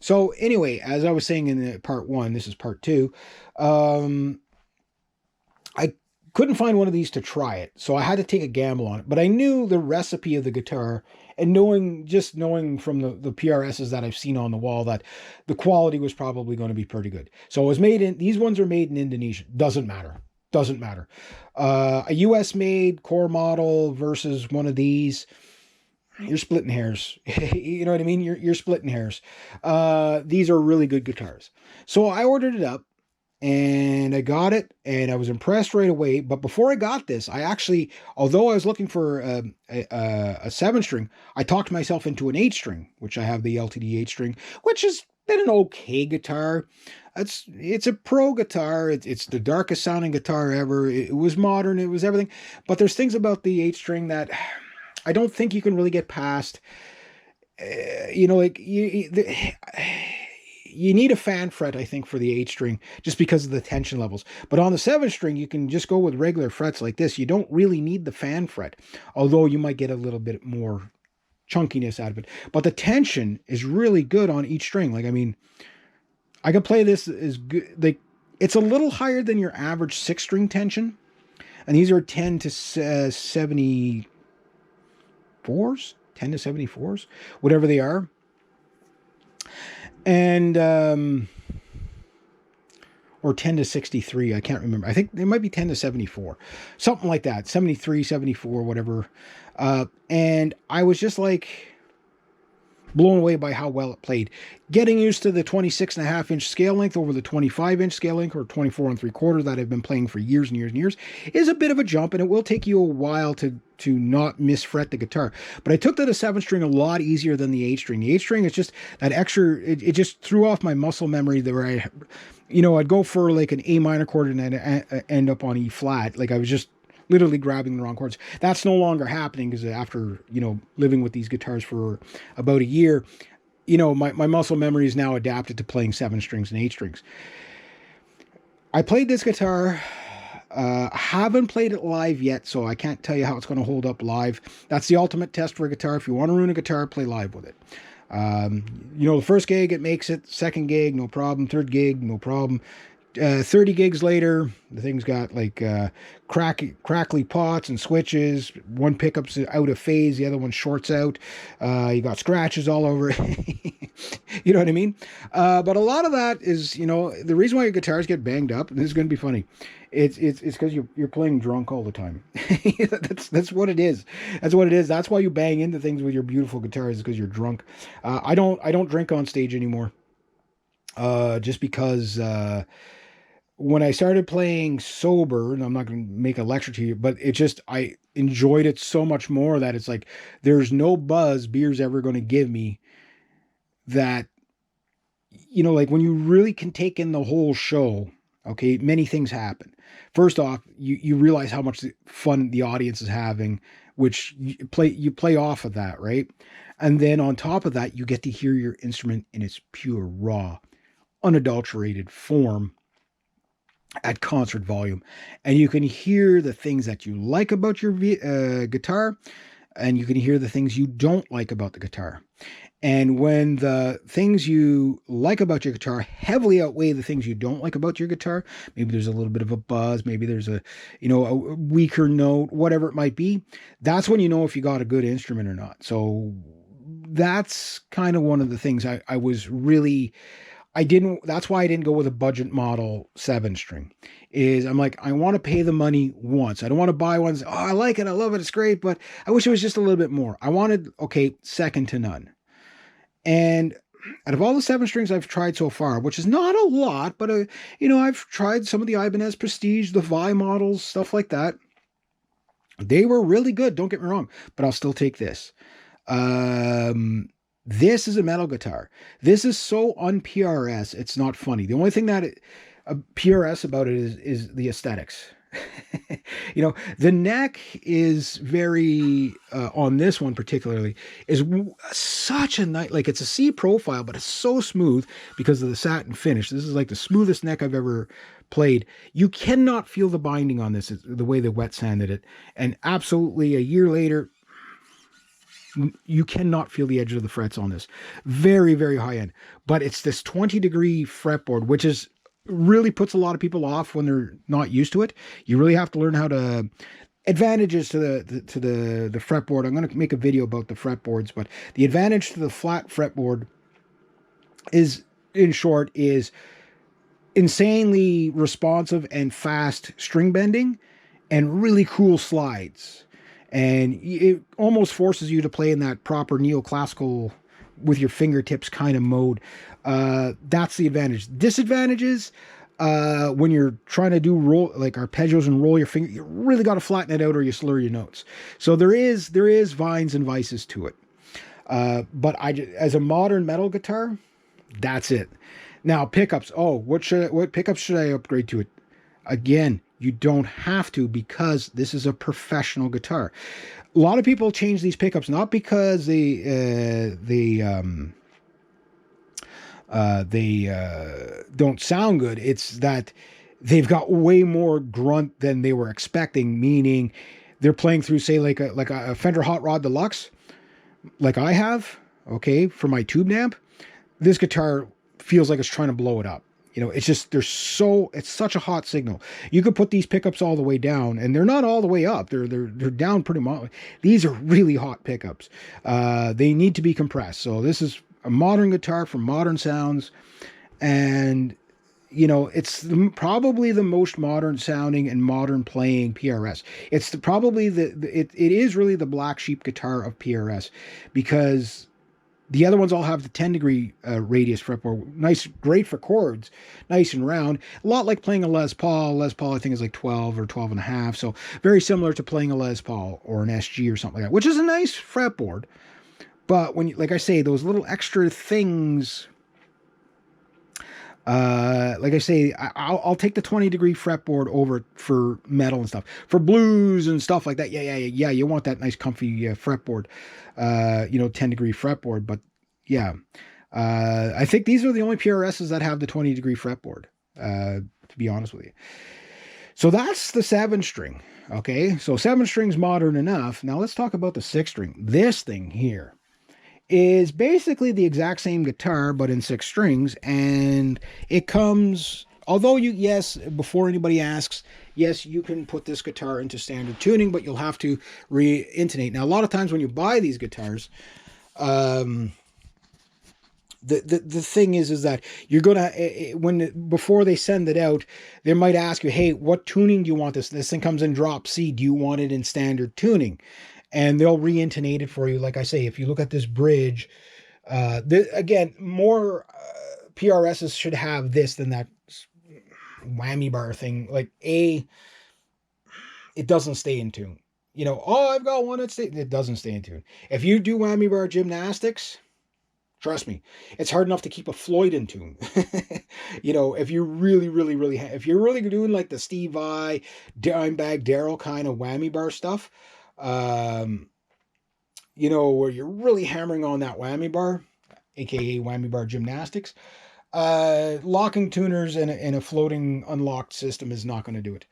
So anyway, as I was saying in the part one, this is part two. Um, I couldn't find one of these to try it, so I had to take a gamble on it. But I knew the recipe of the guitar, and knowing from the PRSs that I've seen on the wall that the quality was probably going to be pretty good. So it was made in these ones are made in Indonesia. Doesn't matter. Doesn't matter. A US made core model versus one of these. You're splitting hairs. You know what I mean? You're splitting hairs. These are really good guitars. So I ordered it up and I got it and I was impressed right away. But before I got this, I actually, although I was looking for a seven string, I talked myself into an eight string, which I have the LTD eight string, which has been an okay guitar. It's a pro guitar. It's the darkest sounding guitar ever. It was modern. It was everything. But there's things about the eight string that I don't think you can really get past. Like you need a fan fret, I think, for the eight string, just because of the tension levels. But on the seven string, you can just go with regular frets like this. You don't really need the fan fret, although you might get a little bit more chunkiness out of it. But the tension is really good on each string. Like, I mean, I could play this as good. Like, it's a little higher than your average six string tension, and these are 10 to 74s, 10 to 74s, whatever they are. And or 10 to 63, I can't remember. I think they might be 10 to 74, something like that, 73, 74, whatever. And I was just like blown away by how well it played. Getting used to the 26.5-inch scale length over the 25-inch scale length, or 24 and 3/4 that I've been playing for years and years and years, is a bit of a jump, and it will take you a while to not misfret the guitar. But I took to the seven string a lot easier than the eight string. The eight string is just that extra. It just threw off my muscle memory where I'd go for like an A minor chord and then end up on E flat. Like I was just literally grabbing the wrong chords. That's no longer happening because after, living with these guitars for about a year, my muscle memory is now adapted to playing seven strings and eight strings. I played this guitar, haven't played it live yet, so I can't tell you how it's going to hold up live. That's the ultimate test for a guitar. If you want to ruin a guitar, play live with it. The first gig, it makes it. Second gig, no problem. Third gig, no problem. 30 gigs later, the thing's got like crackly pots and switches. One pickup's out of phase, the other one shorts out. You got scratches all over it. You know what I mean? But a lot of that is, the reason why your guitars get banged up, and this is going to be funny, it's because you're playing drunk all the time. That's what it is. That's what it is. That's why you bang into things with your beautiful guitars, is because you're drunk. I don't drink on stage anymore. Just because when I started playing sober, and I'm not going to make a lecture to you, but I enjoyed it so much more that it's like, there's no buzz beer's ever going to give me that, like when you really can take in the whole show, okay, many things happen. First off, you realize how much fun the audience is having, which you play off of that, right? And then on top of that, you get to hear your instrument in its pure, raw, unadulterated form at concert volume, and you can hear the things that you like about your guitar, and you can hear the things you don't like about the guitar. And when the things you like about your guitar heavily outweigh the things you don't like about your guitar, maybe there's a little bit of a buzz, maybe there's a weaker note, whatever it might be, that's when you know if you got a good instrument or not. So that's kind of one of the things I was really, that's why I didn't go with a budget model seven string. Is I'm like, I want to pay the money once. I don't want to buy one. Oh, I like it. I love it. It's great. But I wish it was just a little bit more. I wanted, second to none. And out of all the seven strings I've tried so far, which is not a lot, but I've tried some of the Ibanez Prestige, the Vi models, stuff like that. They were really good. Don't get me wrong, but I'll still take this. This is a metal guitar. This is so un-PRS, it's not funny. The only thing that PRS about it is the aesthetics. The neck is very, on this one particularly, is such a nice, like it's a C profile, but it's so smooth because of the satin finish. This is like the smoothest neck I've ever played. You cannot feel the binding on this, the way they wet sanded it. And absolutely a year later, You cannot feel the edge of the frets on this. Very, very high end. But it's this 20-degree fretboard, which is really puts a lot of people off when they're not used to it. You really have to learn how to advantages to the fretboard. I'm going to make a video about the fretboards, but the advantage to the flat fretboard is, in short, is insanely responsive and fast string bending and really cool slides. And it almost forces you to play in that proper neoclassical with your fingertips kind of mode. That's the advantage. Disadvantages, when you're trying to do roll like arpeggios and roll your finger, you really got to flatten it out or you slur your notes. So there is vines and vices to it. But as a modern metal guitar, that's it. Now pickups. Oh, what pickups should I upgrade to it? Again, you don't have to, because this is a professional guitar. A lot of people change these pickups not because they don't sound good. It's that they've got way more grunt than they were expecting. Meaning, they're playing through, say, like a Fender Hot Rod Deluxe, like I have. Okay, for my tube amp, this guitar feels like it's trying to blow it up. You know, it's just, it's such a hot signal. You could put these pickups all the way down, and they're not all the way up. They're down pretty much. These are really hot pickups. They need to be compressed. So this is a modern guitar for modern sounds, and you know, it's probably the most modern sounding and modern playing PRS. It's probably it is really the black sheep guitar of PRS, because the other ones all have the 10-degree radius fretboard. Nice, great for chords, nice and round. A lot like playing a Les Paul. Les Paul, I think, is like 12 or 12 and a half. So very similar to playing a Les Paul or an SG or something like that, which is a nice fretboard. But when, like I say, those little extra things, like I say, I'll take the 20-degree fretboard over for metal and stuff. For blues and stuff like that, yeah, you want that nice comfy fretboard, 10-degree fretboard. But yeah, I think these are the only PRSs that have the 20-degree fretboard, to be honest with you. So that's the 7-string. Okay, so 7-string's modern enough. Now let's talk about the 6-string. This thing here is basically the exact same guitar, but in 6 strings. And it comes, although before anybody asks, yes, you can put this guitar into standard tuning, but you'll have to re-intonate. Now, a lot of times when you buy these guitars, the thing is that you're gonna, before they send it out, they might ask you, hey, what tuning do you want this? This thing comes in drop C. Do you want it in standard tuning? And they'll re-intonate it for you. Like I say, if you look at this bridge, again, more PRSs should have this than that whammy bar thing. Like it doesn't stay in tune. You know, oh, I've got one it doesn't stay in tune. If you do whammy bar gymnastics, trust me, it's hard enough to keep a Floyd in tune. You know, if you're really, really, really, if you're really doing like the Steve Vai, Dimebag Darrell kind of whammy bar stuff, you know, where you're really hammering on that whammy bar, aka whammy bar gymnastics, locking tuners in a floating unlocked system is not going to do it.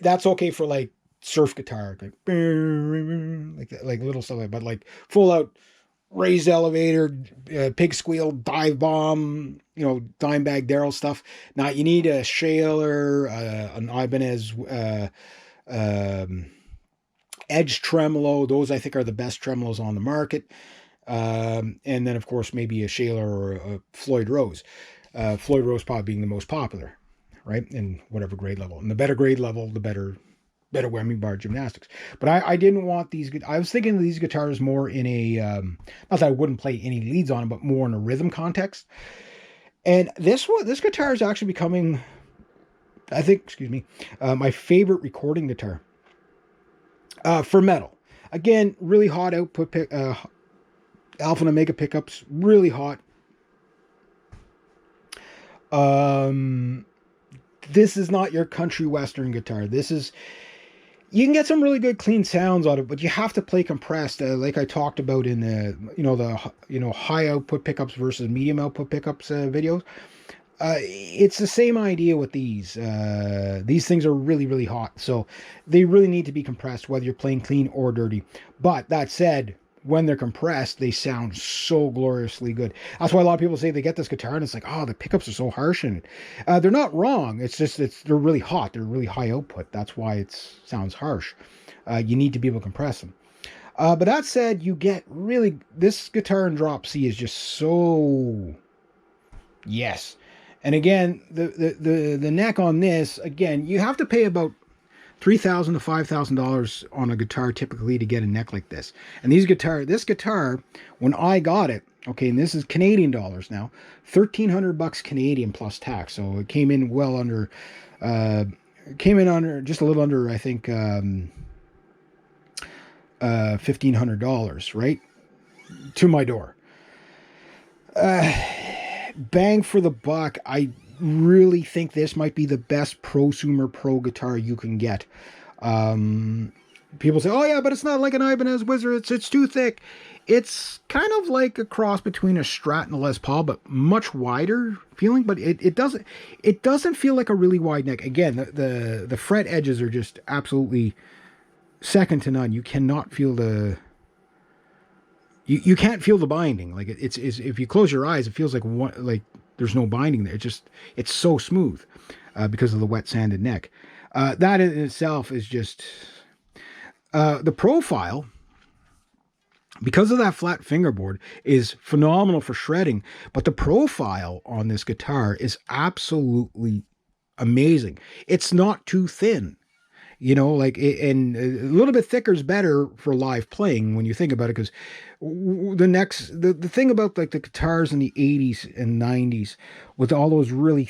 That's okay for like surf guitar, like little stuff like that, but like full out raised elevator, pig squeal, dive bomb, you know, Dimebag Darrell stuff. Now you need a Shaler, an Ibanez, Edge tremolo. Those I think are the best tremolos on the market. And then of course maybe a Shaler or a Floyd Rose. Floyd Rose probably being the most popular, right? In whatever grade level. And the better grade level, the better whammy bar gymnastics. But I didn't want these. I was thinking of these guitars more in a, not that I wouldn't play any leads on them, but more in a rhythm context. And this guitar is actually becoming, I think, my favorite recording guitar. For metal. Again, really hot output Alpha and Omega pickups, really hot. This is not your country western guitar. This is, you can get some really good clean sounds out of it, but you have to play compressed, like I talked about in the high output pickups versus medium output pickups videos. It's the same idea with these. These things are really, really hot, so they really need to be compressed, whether you're playing clean or dirty. But that said, when they're compressed, they sound so gloriously good. That's why a lot of people say they get this guitar and it's like, oh, the pickups are so harsh, and they're not wrong. It's just they're really hot. They're really high output. That's why it sounds harsh. You need to be able to compress them. But that said, you get really, this guitar in drop C is just so, yes. And again, the neck on this, again, you have to pay about $3,000 to $5,000 on a guitar typically to get a neck like this. And this guitar, when I got it, okay, and this is Canadian dollars now, $1,300 Canadian plus tax. So it came in well under, just a little under, I think, $1,500, right, to my door. Bang for the buck. I really think this might be the best prosumer pro guitar you can get. People say, oh yeah, but it's not like an Ibanez Wizard, it's too thick. It's kind of like a cross between a Strat and a Les Paul, but much wider feeling. But it doesn't feel like a really wide neck. Again, the fret edges are just absolutely second to none. You cannot feel you can't feel the binding. Like it's if you close your eyes, it feels like there's no binding there. It's so smooth because of the wet sanded neck. That in itself is just the profile, because of that flat fingerboard, is phenomenal for shredding. But the profile on this guitar is absolutely amazing. It's not too thin. And a little bit thicker is better for live playing when you think about it, because the thing about like the guitars in the 80s and 90s with all those really